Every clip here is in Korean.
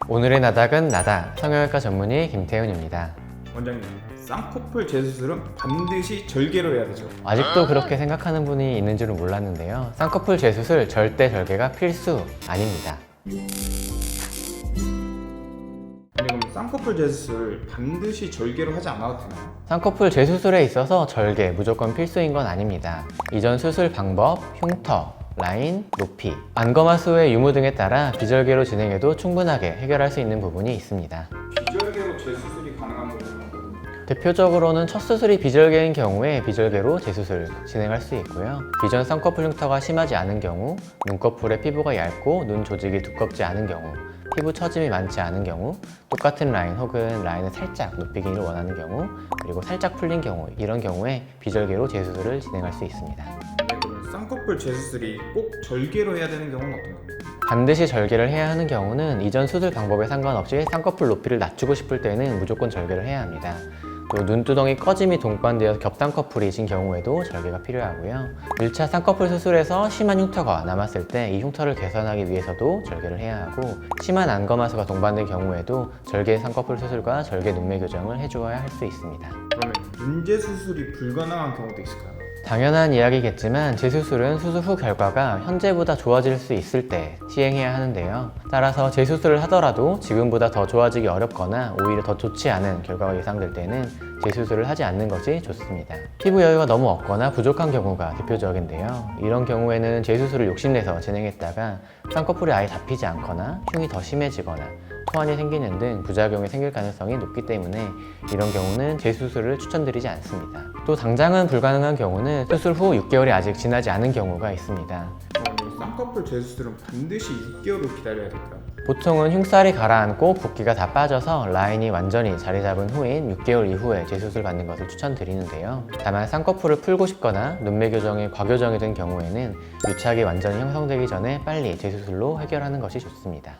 오늘의 나닥은 나다 성형외과 전문의 김태훈입니다. 원장님, 쌍꺼풀 재수술은 반드시 절개로 해야 되죠? 아직도 그렇게 생각하는 분이 있는 줄은 몰랐는데요. 쌍꺼풀 재수술 절대 절개가 필수 아닙니다. 아니 그럼 쌍꺼풀 재수술 반드시 절개로 하지 않아도 되나요? 쌍꺼풀 재수술에 있어서 절개 무조건 필수인 건 아닙니다. 이전 수술 방법, 흉터, 라인, 높이, 안검하 수의 유무 등에 따라 비절개로 진행해도 충분하게 해결할 수 있는 부분이 있습니다. 비절개로 재수술이 가능한 경우는 없거든요. 대표적으로는 첫 수술이 비절개인 경우에 비절개로 재수술 진행할 수 있고요. 비전 쌍꺼풀 흉터가 심하지 않은 경우, 눈꺼풀의 피부가 얇고 눈 조직이 두껍지 않은 경우, 피부 처짐이 많지 않은 경우, 똑같은 라인 혹은 라인을 살짝 높이기를 원하는 경우, 그리고 살짝 풀린 경우, 이런 경우에 비절개로 재수술을 진행할 수 있습니다. 네, 그러면 쌍꺼풀 재수술이 꼭 절개로 해야 되는 경우는 어떤가요? 반드시 절개를 해야 하는 경우는 이전 수술 방법에 상관없이 쌍꺼풀 높이를 낮추고 싶을 때는 무조건 절개를 해야 합니다. 또 눈두덩이 꺼짐이 동반되어 겹쌍꺼풀이신 경우에도 절개가 필요하고요. 1차 쌍꺼풀 수술에서 심한 흉터가 남았을 때 이 흉터를 개선하기 위해서도 절개를 해야 하고, 심한 안검하수가 동반된 경우에도 절개 쌍꺼풀 수술과 절개 눈매 교정을 해주어야 할 수 있습니다. 그러면 눈재 수술이 불가능한 경우도 있을까요? 당연한 이야기겠지만 재수술은 수술 후 결과가 현재보다 좋아질 수 있을 때 시행해야 하는데요. 따라서 재수술을 하더라도 지금보다 더 좋아지기 어렵거나 오히려 더 좋지 않은 결과가 예상될 때는 재수술을 하지 않는 것이 좋습니다. 피부 여유가 너무 없거나 부족한 경우가 대표적인데요. 이런 경우에는 재수술을 욕심내서 진행했다가 쌍꺼풀이 아예 잡히지 않거나 흉이 더 심해지거나 토환이 생기는 등 부작용이 생길 가능성이 높기 때문에 이런 경우는 재수술을 추천드리지 않습니다. 또 당장은 불가능한 경우는 수술 후 6개월이 아직 지나지 않은 경우가 있습니다. 그럼 쌍꺼풀 재수술은 반드시 6개월을 기다려야 될까요? 보통은 흉살이 가라앉고 붓기가 다 빠져서 라인이 완전히 자리 잡은 후인 6개월 이후에 재수술 받는 것을 추천드리는데요. 다만 쌍꺼풀을 풀고 싶거나 눈매 교정에 과교정이 된 경우에는 유착이 완전히 형성되기 전에 빨리 재수술로 해결하는 것이 좋습니다.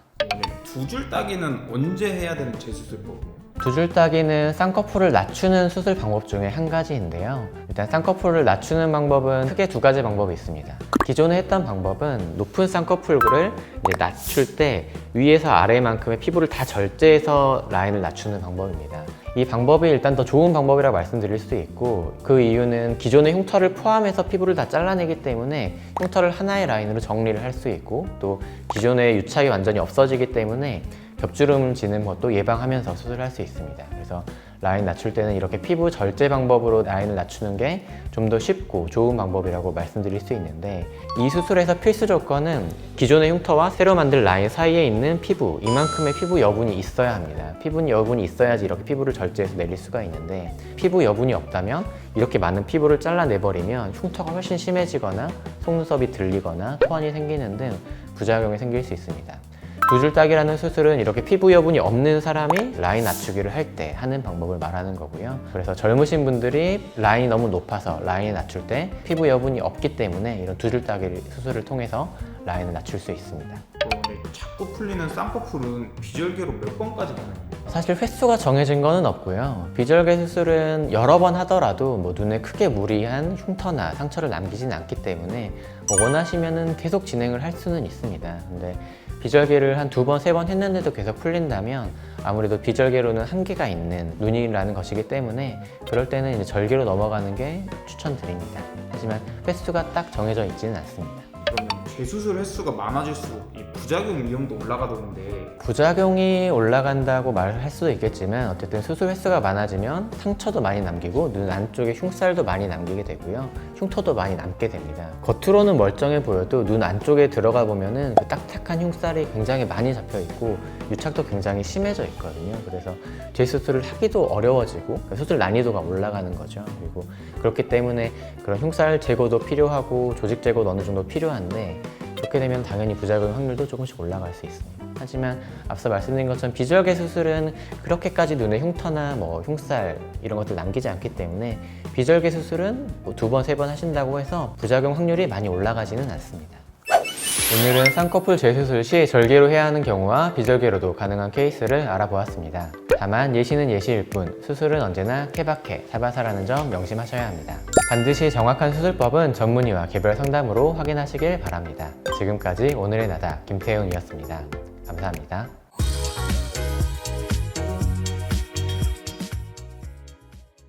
두 줄 따기는 언제 해야 되는 재수술법이에요? 두 줄 따기는 쌍꺼풀을 낮추는 수술 방법 중에 한 가지인데요. 일단 쌍꺼풀을 낮추는 방법은 크게 두 가지 방법이 있습니다. 기존에 했던 방법은 높은 쌍꺼풀을 이제 낮출 때 위에서 아래만큼의 피부를 다 절제해서 라인을 낮추는 방법입니다. 이 방법이 일단 더 좋은 방법이라고 말씀드릴 수도 있고, 그 이유는 기존의 흉터를 포함해서 피부를 다 잘라내기 때문에 흉터를 하나의 라인으로 정리를 할 수 있고, 또 기존의 유착이 완전히 없어지기 때문에 겹주름 지는 것도 예방하면서 수술할 수 있습니다. 그래서 라인 낮출 때는 이렇게 피부 절제 방법으로 라인을 낮추는 게 좀 더 쉽고 좋은 방법이라고 말씀드릴 수 있는데, 이 수술에서 필수 조건은 기존의 흉터와 새로 만들 라인 사이에 있는 피부, 이만큼의 피부 여분이 있어야 합니다. 피부 여분이 있어야지 이렇게 피부를 절제해서 내릴 수가 있는데, 피부 여분이 없다면 이렇게 많은 피부를 잘라내버리면 흉터가 훨씬 심해지거나 속눈썹이 들리거나 토환이 생기는 등 부작용이 생길 수 있습니다. 두 줄 따기라는 수술은 이렇게 피부 여분이 없는 사람이 라인 낮추기를 할 때 하는 방법을 말하는 거고요. 그래서 젊으신 분들이 라인이 너무 높아서 라인을 낮출 때 피부 여분이 없기 때문에 이런 두 줄 따기 수술을 통해서 라인을 낮출 수 있습니다. 자꾸 풀리는 쌍꺼풀은 비절개로 몇 번까지 가나요? 사실 횟수가 정해진 거는 없고요. 비절개 수술은 여러 번 하더라도 눈에 크게 무리한 흉터나 상처를 남기진 않기 때문에 원하시면은 계속 진행을 할 수는 있습니다. 근데 비절개를 한 2번, 3번 했는데도 계속 풀린다면 아무래도 비절개로는 한계가 있는 눈이라는 것이기 때문에 그럴 때는 이제 절개로 넘어가는 게 추천드립니다. 하지만 횟수가 딱 정해져 있지는 않습니다. 그러면 재수술 횟수가 많아질수록 이 부작용 위험도 올라가던데, 부작용이 올라간다고 말할 수도 있겠지만 어쨌든 수술 횟수가 많아지면 상처도 많이 남기고 눈 안쪽에 흉살도 많이 남기게 되고요. 흉터도 많이 남게 됩니다. 겉으로는 멀쩡해 보여도 눈 안쪽에 들어가 보면은 그 딱딱한 흉살이 굉장히 많이 잡혀 있고 유착도 굉장히 심해져 있거든요. 그래서 재수술을 하기도 어려워지고 수술 난이도가 올라가는 거죠. 그리고 그렇기 때문에 그런 흉살 제거도 필요하고 조직 제거도 어느 정도 필요한데, 그렇게 되면 당연히 부작용 확률도 조금씩 올라갈 수 있습니다. 하지만 앞서 말씀드린 것처럼 비절개 수술은 그렇게까지 눈에 흉터나 흉살 이런 것들 남기지 않기 때문에 비절개 수술은 2번, 3번 하신다고 해서 부작용 확률이 많이 올라가지는 않습니다. 오늘은 쌍꺼풀 재수술 시 절개로 해야 하는 경우와 비절개로도 가능한 케이스를 알아보았습니다. 다만 예시는 예시일 뿐 수술은 언제나 케바케, 사바사라는 점 명심하셔야 합니다. 반드시 정확한 수술법은 전문의와 개별 상담으로 확인하시길 바랍니다. 지금까지 오늘의 나다 김태훈이었습니다. 감사합니다.